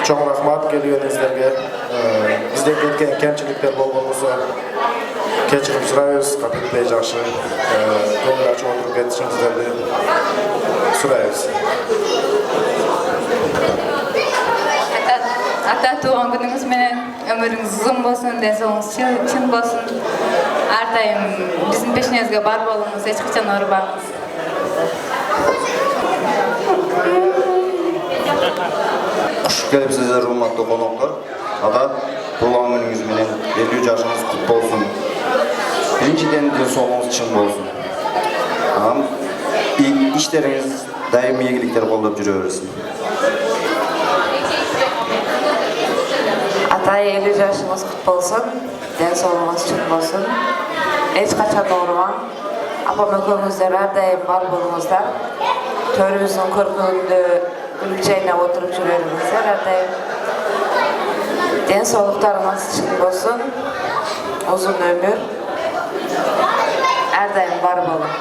чоң рахмат келгениңиздерге. Бизден кеткен кемчиликтер болгон болсо кечирим сурайбыз, капитпей жакшы көңүл ачып отуруп кетишиңиздерди сурайбыз. Ата туған күніңіз менен өміріңіз ұзын болсын, денсаулығыңыз чын болсын. Әрдайым біздің пешінезге бар болыңыз, ешқашан ауырбаңыз. Құш келіпсіздер, урматтуу қонақтар. Ата, туған күніңіз менен 50 жашыңыз құт болсын. Біріншіден денсаулығыңыз чын болсын. İşleriniz daim iyilikler kollayıp жүрө берсин. Ата 50 жашыңыз құт болсын, денсаулығыңыз чын болсын. Ешқашан ауырбаң. Апам экөөңүздөр әрдайым бар болуңуздар. Төрүбүздүн көркүндө күлүп жайнап отуруп жүрө бериңиздер әрдайым. Денсаулыктарыңыз чын болсын, uzun ömür. Әрдайым бар болуң.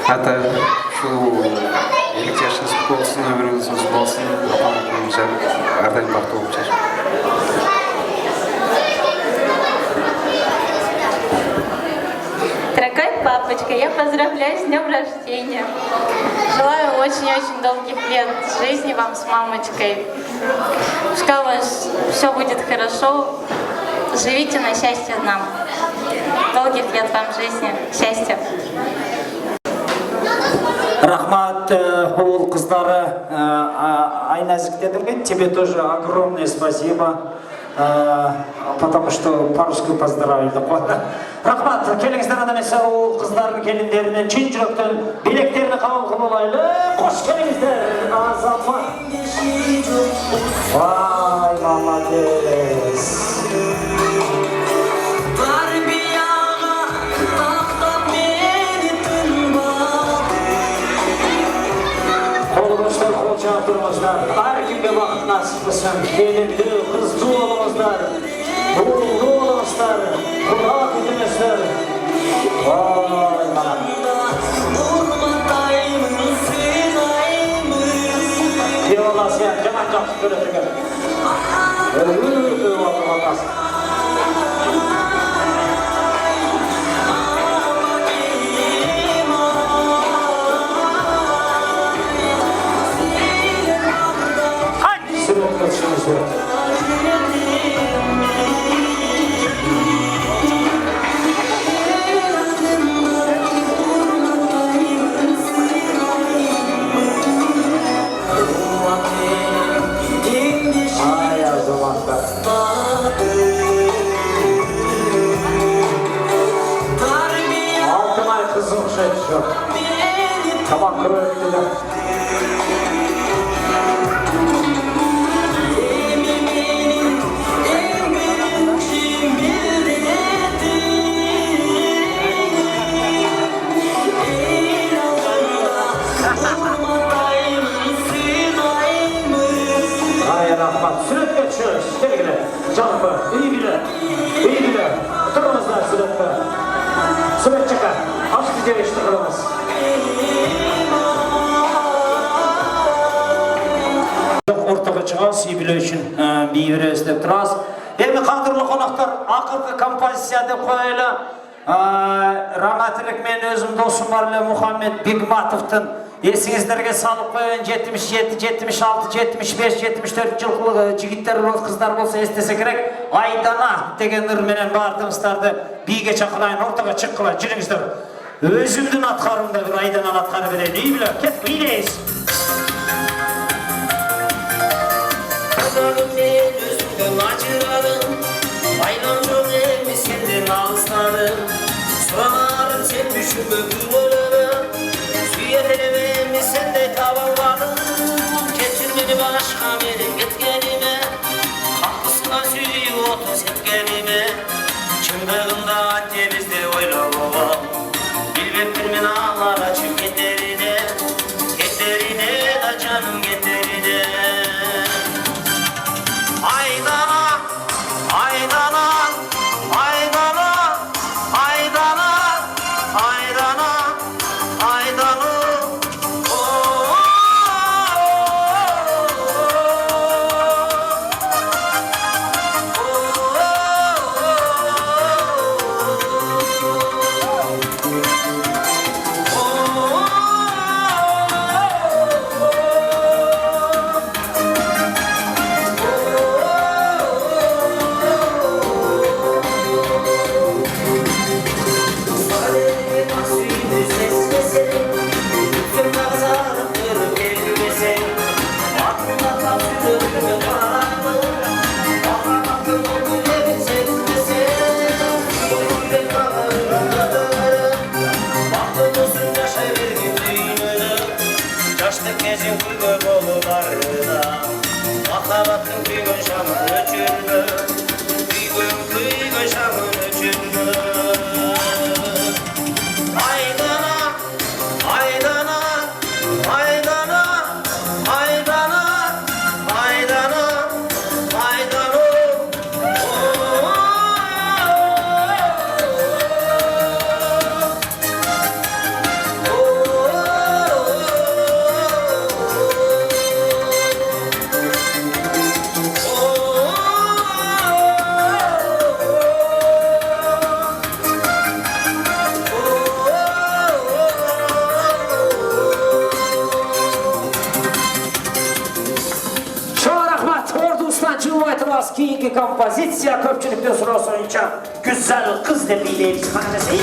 Ата, şu 50 yaşınız kutlu olsun, ömrünüz uzun olsun, apamın koyunca әрдайым бақытты болып жүр. Дорогой папочка, я поздравляю с днем рождения. Желаю очень-очень долгих лет жизни вам с мамочкой. Пускай у вас все будет хорошо. Живите на счастье нам. Долгих лет вам жизни, счастья. Рахмат, ол қыздары Айназик дедім, тебе тоже огромное спасибо. Потому что по-русски поздравили. Рахмат, келиңиздер анан эсе ол кыздардын келиндеринен чын жүрөктөн билектерине кабыл кылып алайлы. Кош келиңиздер, Азамат. Vay mamades. Kolumuzlar, kol çağıtırımızlar, her kimde vakit nasip kılsın, gelindi, kızcı olumuzlar, ruhlu olumuzlar, kulak edimizler. Vay man. Eyvallah sen, canan capsı görüntüge. Ölür olmadas. Altın ay kızım şey yok. Tamam kırıklılar. Süret geçiyoruz. Gel gel. Canım iyi bile. İyi bile. Oturmazlar süretle. Süret çıkar. Açtı gelişti kırmız. Ortaga çıkaz, iyi bile için bir yere istep duraz. Emin kadırlı konaklar, akıllı kompozisiyada koyayla rahmetlik men özüm dostum var Muhammed Bigmatov'tun esingizlerge salıp koyun 77, 76, 75, 74 yıllık jigitler bolsa kızlar bolsa estese gerek. Aydana degen ır menen bardığımızdardı biге çakılayın ortaga çıkkıla jirіңіздер. Özümdün atkarımda bir Aydana'nın atkarı vereyim. İyi bile, ket bileyiz. Kızarım ben özümden acıradım. Aylan çok emmi senden ağızlarım. Soranarım sen düşünme gülmelerim. Süyetelim mi sende tavallarım. Getir beni başka benim gitkenime. Haklısına süyü otuz etkenime. Çıngırında temizde oyla baba. Bilbek bir min ağlar açıp geterine. Geterine da canım geterine. Aydana, Aydana, Aydana, Aydana, Aydana, Aydana. Makabatın kıyın şamın öçürdü. Kıyın şamın öçürdü. Aydana, Aydana, Aydana, Aydana, Aydana, Aydana. Keyingi kompozisiya köpçülükte soru sorunca güzel kız da bileyimiz kanalesi.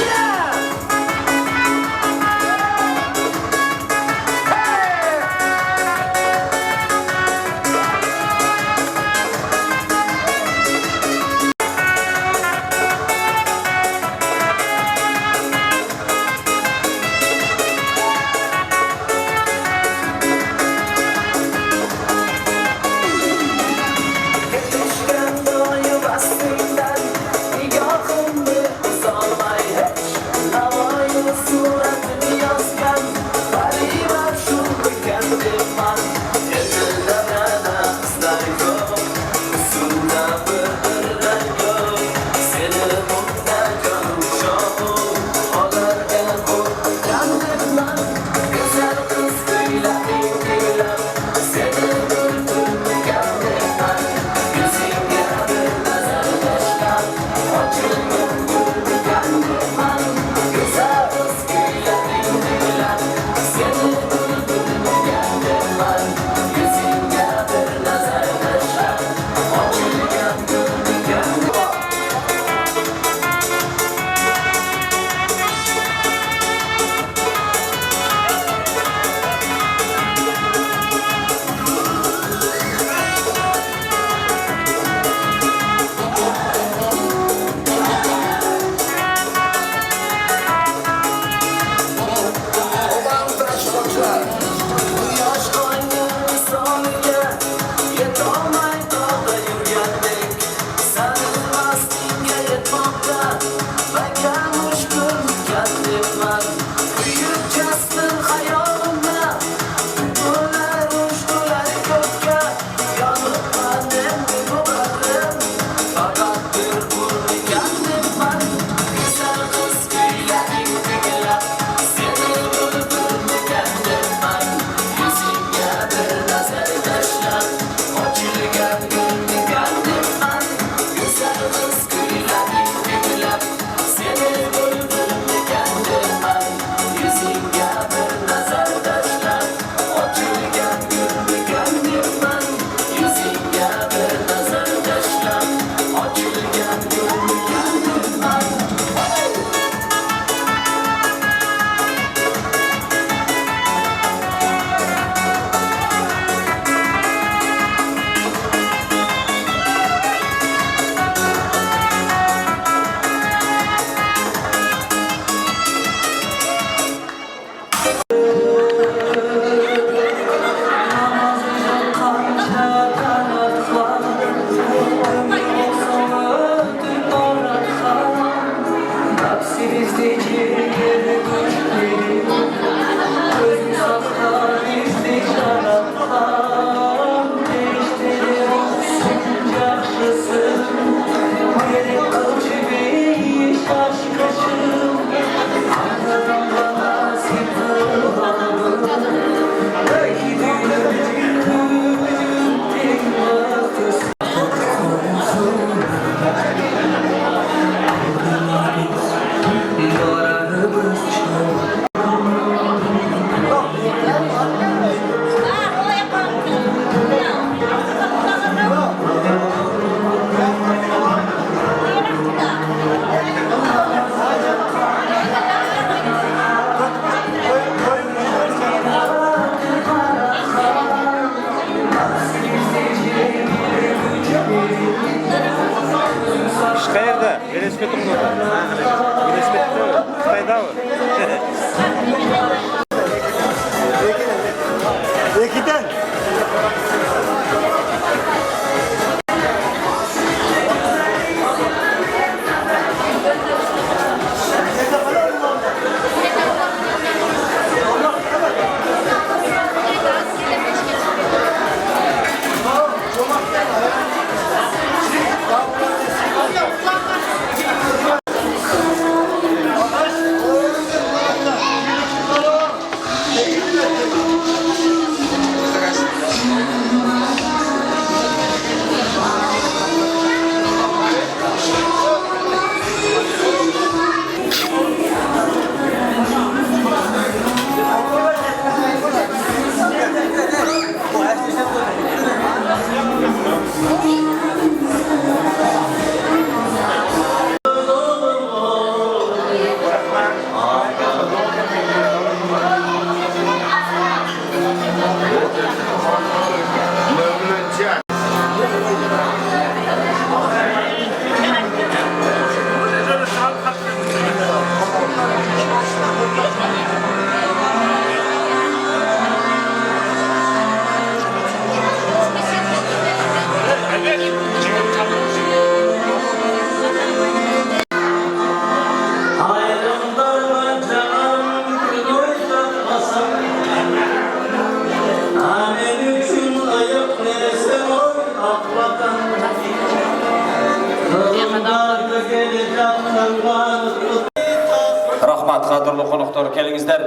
кадырлуу коноктор, келиңиздер.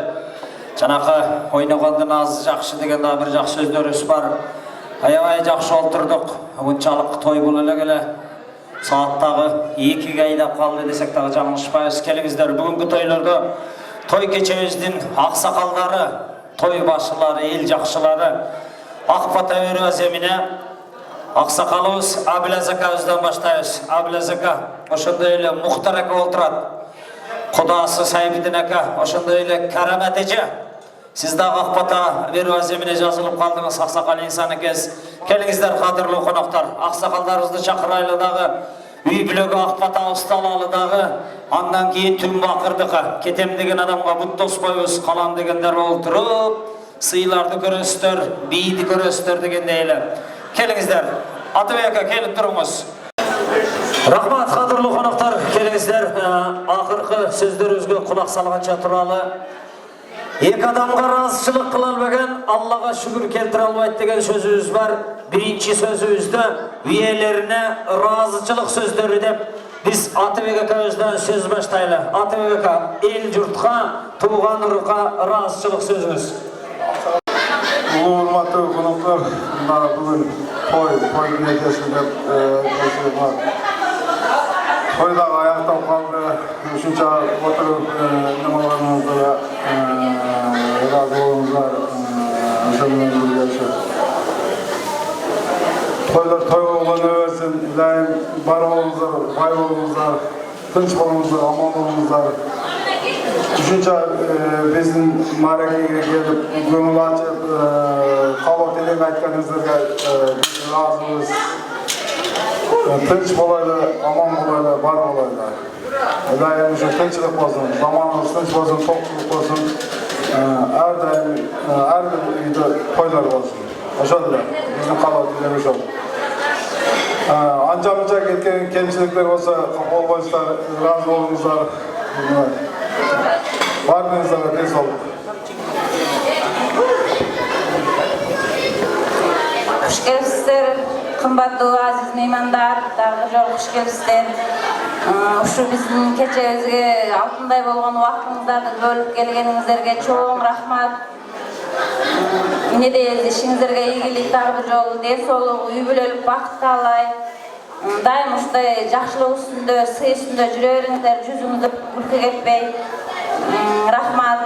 Жанакы ойногондон аз жакшы деген да бир жакшы сөздөрүбүз бар. Аябай жакшы олтурдук. Мынчалык той боло эле сааттагы 2-ге айдап калды десек дагы жаңылышпайбыз. Келиңиздер, бүгүнкү тойлордо той кечебиздин аксакалдары, той башчылары, эл жакшылары Ак Бата Бербаз эмине аксакалыбыз Абилаз акабыздан баштайбыз. Абилаз ака, ошондой эле Мухтар ака олтурат. Кудасы Сайбидин ака, ошондой эле Карамат эже. Сиз дагы Ак Бата Бербаз эмине жазылып калдыңыз, аксакал инсан экенсиз. Келиңиздер, кадырлуу коноктор, аксакалдарыбызды чакырайлы дагы. Үй бүлөгө Ак Бата усталалы дагы. Андан кийин түн бакырдыкка кетем деген адамга бут тоспойбуз, калам дегендер олтуруп, сыйларды көрөсүздөр, бийди көрөсүздөр дегендей эле. Келиңиздер, Атыбек ака келип туруңуз. Рахмат, кадырлуу коноктор, келиңиздер, акыркы сөздөрүбүзгө кулак салганча туралы. Эки адамга ыраазычылык кыла албаган Аллага шүгүр келтире албайт деген сөзүбүз бар. Биринчи сөзүбүздө үйелерине ыраазычылык сөздөрү деп биз Атыбек акабыздан сөз баштайлы. Атыбек ака, эл журтка, тууган урукка ыраазычылык сөзүңүз. Урматтуу коноктор, мына бүгүн той мерекесинде той дагы аяктап калды. Ушунча отуруп немаларыңызга ыраазы болуңуздар. Ошол менен бирге тойлор той болгону берсин. Дайым бар болуңуздар, бай болуңуздар, тынч болуңуздар, аман болуңуздар. Ушунча биздин мааракеге келип, көңүл ачып, кабыл тилек айтканыңыздарга ыраазыбыз. Тынч болайлы, аман болайлы, бар болайлы. Дайым ушу тынчылык болсун, заманыбыз тынч болсун, токтулук болсун. Ар дайым ар бир үйдө тойлор болсун. Ошол эле биздин кабыл тилек ошол. Анча-мынча кеткен кемчиликтер болсо болбойсуздар, ыраазы болуңуздар. Баарыңыздарга тез болуп. Куш келипсиздер, кымбаттуу азиз меймандар, дагы жолу куш келипсиздер. Ушу биздин кечебизге алтындай болгон убактыңыздарды бөлүп келгениңиздерге чоң рахмат. Эмне дейбиз, ишиңиздерге ийгилик, дагы бир жолу ден соолук, үй бүлөлүк бакыт каалай. Дайым ушундай жакшылык үстүндө, сый үстүндө жүрө бериңиздер, жүзүңүздө күлкү кетпей. Рахмат,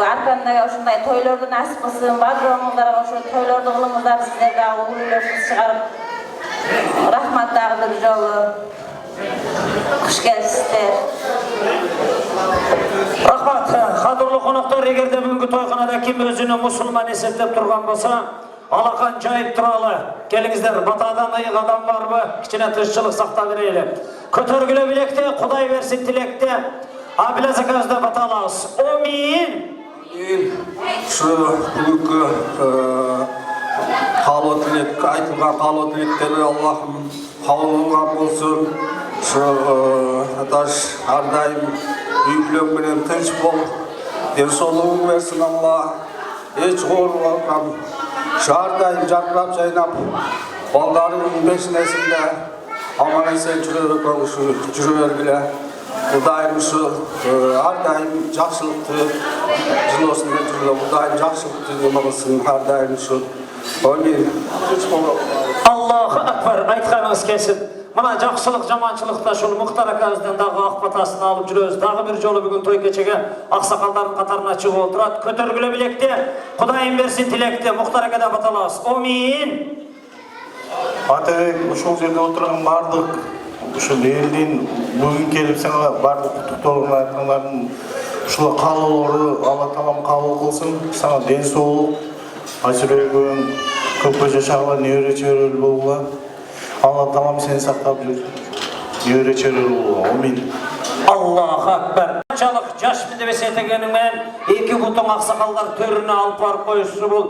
аркамда ушундай тойлорду насип кылсын, баардыгыңыздарга ошо тойлорду кылыңыздар, сиздер дагы угул үйлөрүңүздү чыгарып. Рахмат дагы бир жолу. Куш келипсиздер. Рахмат, кадырлуу коноктор, эгерде бүгүнкү тойканада ким өзүнү мусулман эсептеп турган болсо, алакан жайып туралы. Келиңиздер, батадан ыйык адам барбы? Кичине тынччылык сакта берели. Көтөргүлө билекте, Кудай берсин тилекте. Абилаз акабыздан бата алабыз. Амин. Ушу бүгүнкү каалоо тилек, айтылган каалоо тилектерди Аллахым кабыл кылган болсун. Ушу аташ ар дайым үй бүлөң менен тынч бол, ден соолугун берсин Алла. Эч оорубаган, ар дайым жаркырап жайнап, балдарыңдын бешинесинде аман эсен жүрө бергиле. Кудайым ушу ар дайым жакшылыкты жылоосунда жүргүлө, Кудайым жакшылыкты кылсын, ар дайым ушу. Амин. Аллаху акбар, айтканыңыз келсин. Мына жакшылык, жаманчылыкта ушул Мухтар акабыздан дагы Ак Батасын алып жүрөбүз. Дагы бир жолу бүгүн той кечеге аксакалдардын катарына чыгып отурат. Көтөргүлө билекте, Кудайым берсин тилекте. Мухтар акадан бата алабыз. Амин. Атыбек, ушул жерде отурган бардык ушул элдин бүгүн келип сага бардык куттуктоолорун айткандардын ушул каалоолору Алла таалам кабыл кылсын. Сага ден соолук, ажырөөгөн, көпкө жашагыла, небере чөбөрөлүү болгула. Алла таалам сени сактап жүрсүн. Небере чөбөрөлүү болгула. Амин. Аллаху акбар. Канчалык жашмын деп эсептегениң менен эки бутуң аксакалдар төрүнө алып барып коюшу бул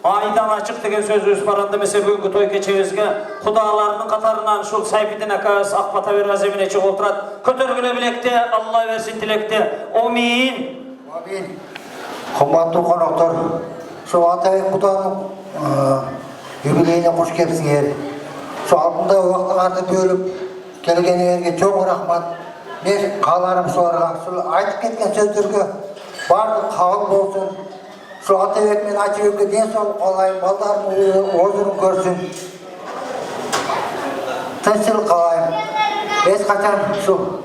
айдан ачык деген сөзүбүз бар. Анда эмесе бүгүнкү той кечебизге кудалардын катарынан ушул Сайбидин акабыз Ак Бата Бербаз эмине чыгып отурат. Көтөргүлө билекте, Алла берсин тилекте. Амин. Амин. Кымбаттуу коноктор, ушу Атабек Куданын юбилейине куш келипсиңер. Ушу алдында убактыңарды бөлүп келгениңерге чоң рахмат. ne kalarım sonra şu aytıp ketken sözlerge bardı kabul bolsun. Şu Atabek men Açıbek'e den soğuk olayım, baldarım ozurum görsün. Tınçılık kalayım. Es kaçan şu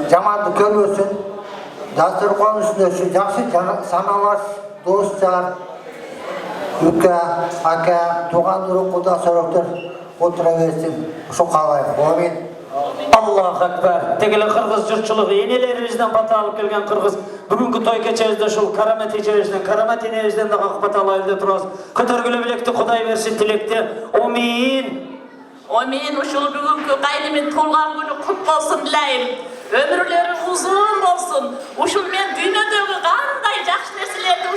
cemaatı görüyorsun. Dastur konusunda şu jakşı sanalars, dostlar, Üka, aka, tuğan durup kuda soruktur. Otura versin. Şu kalayım. Amin. Allahu Ekber. Tegele Kırgız jurtçuluğu enelerimizden bata alıp kelgen Kırgız. Bugünkü toy keçeğizde şul karamet içerizden, karamet enebizden de kakbata alaydı turuz. Kötörgülü bilekti Kuday versin tilekti. Amin. Amin. Uşul bugünkü qaylimin tolgan günü kut bolsun dileyim. Ömürleri uzun bolsun. Uşul men dünyadagi qanday jakşı nerselerdi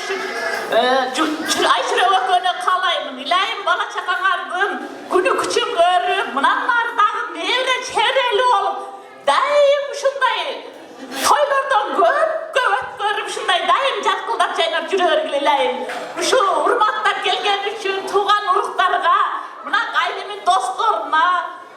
uşul ayşire ökönü kalayım. Dileyim bala çakaňardın. Günü küçük görüp, mınanlardagı nevre çevreli olup, daim uşunday toylardan köp görüp, şunday daim jatkıldap jaynap jürebergileyim. Uşu urmattan kelgen üçün tuğan uruklarga, mına qaylimin dostlarına,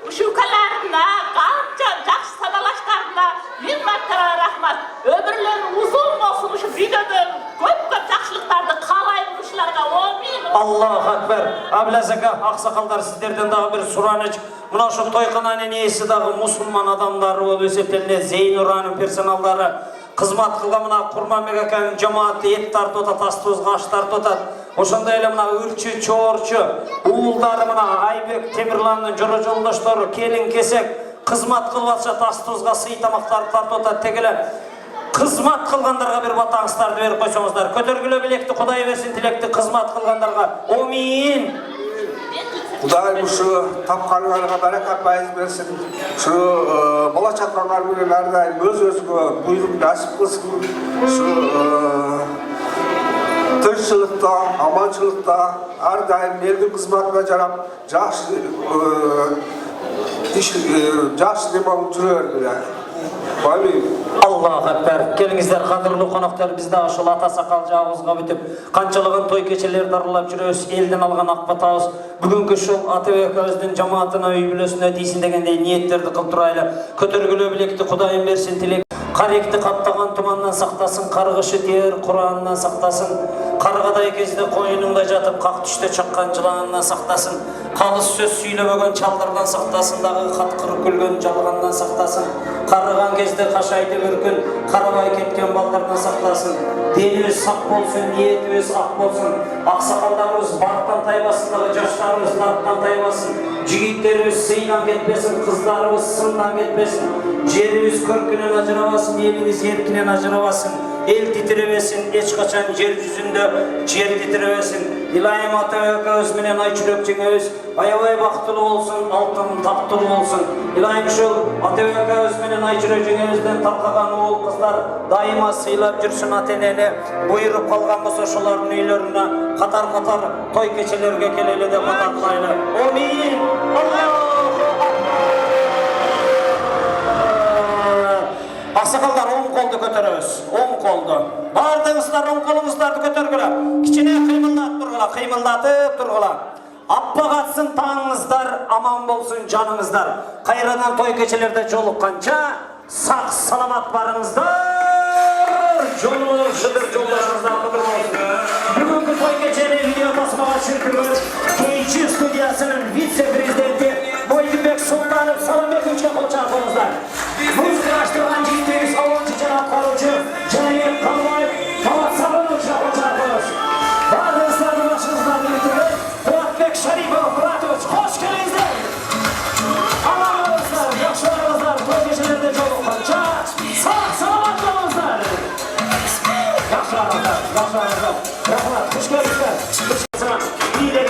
uşu ukalarına, kança jakşı sanalaşlarına min martaba rahmat. Ömürleri uzun bolsun uşu videodan köp jakşılıklardı kalayım uşularga. Amin. Allahu Ekber. Ablazaka aksakallar sizlerden daha bir suranıç. Mına şu toyxananın iyisi dağı musulman adamları ol öseteline Zeyn Uran'ın personalları kızmat kılgan mına Kurman Megakan cemaati et tartotat, astuz gaş tartotat. Oşanda ele mına ürçü, çoğurçu, uğulları mına Aybek Temirlan'ın joro joldaşları kelin kesek kızmat kılvatça tastuzga sый tamaklar tartotat tegele. Kızmat kılganlarga bir batağıslardı verip koysanızlar. Kötörgülü bilekti Kuday versin tilekti kızmat kılganlarga. Amin. Kuday şu tapkanlarga barakat bayız versin. Şu bala çakranlar bilen ardayım öz-özüne buyruk nasip kılsın. Şu tırçılıkta, amançılıkta ardayım elin kızmatına jarap jakşı jakşı demam jüreberdiler. Amin. Allahu Ekber. Kelingizler kadırlı konaklar bizde aşıl ata sakal jağızga bitip kançalığın toy keçeleri darılap jürös elden algan akbatağız. Bugünkü şu Atabek özünün cemaatına öy bilösüne deysin degендей niyetlerdi kıl turayla. Kötörgülü bilekti Kudayım versin tilek. Karekti kaptagan tumandan saktasın, kargışı diğer Kur'an'dan saktasın. Kargaday kezde koyununda jatıp kak düşte çakkan жылağından saktasın. Kalыс söz süylebögen çaldırdan saktasın, dağı katkırıp gülgön jalgandan saktasın. Karıgan kezde kaşaydı görkün, karabay ketken ballardan saktasın. Denimiz sak bolsun, niyetimiz ak bolsun. Aksakallarımız barktan taybasın, jaşlarımız narttan taybasın. Jigitlerimiz sıylan ketmesin, kızlarımız sından ketmesin. Jerimiz körkünen ajırabasın, elimiz yerkinen ajırabasın. El titremesin, eç kaçan yer yüzünde yer titremesin. İlayim Atabek öz menen Ayçülökçün öz ayabay baktılı olsun, altın taptılı olsun. İlayim şu Atabek öz menen Ayçülökçün özden tapkagan oğul kızlar daima sıylap жүрsün atenene. Buyurup kalgan bolsa şoların uylarına katar toy keçelerge kelele de patatlayla. Amin. Aksakallar on koldu kötöröz, on koldu. Bardığınızlar on kolunuzlardı kötörgüle. Kiçine kıymıllatıp durgula. Appa katsın tağınızlar, aman bolsun canınızlar. Kayradan toy keçelerde jolukkança, sak salamat barınızlar. Jolunuzdur joldaşınızdan kıdırmayın. Bugünkü toy keçeli video basmağa şirkimiz Keyçi Stüdyası'nın vice-prezidenti Boydinbek Sultanov Salambek Üç'e koçarpınızlar. Muzgıraştırılan ciddiyiz Avoncu Cenab Karucu, Cenayet Kalmay, Kavat Sabun Üç'e koçarpınız. Bağdınızlarını başınızdan birlikte Fuatbek Şaripov, Fıratövç, hoş gelinizler. Amanınızlar, yaşlarınızlar, toy geçelerde jolukkança, sağ salamatlarınızlar. Yaşlarınızlar. Rahmat, hoş geldinizler. İyi de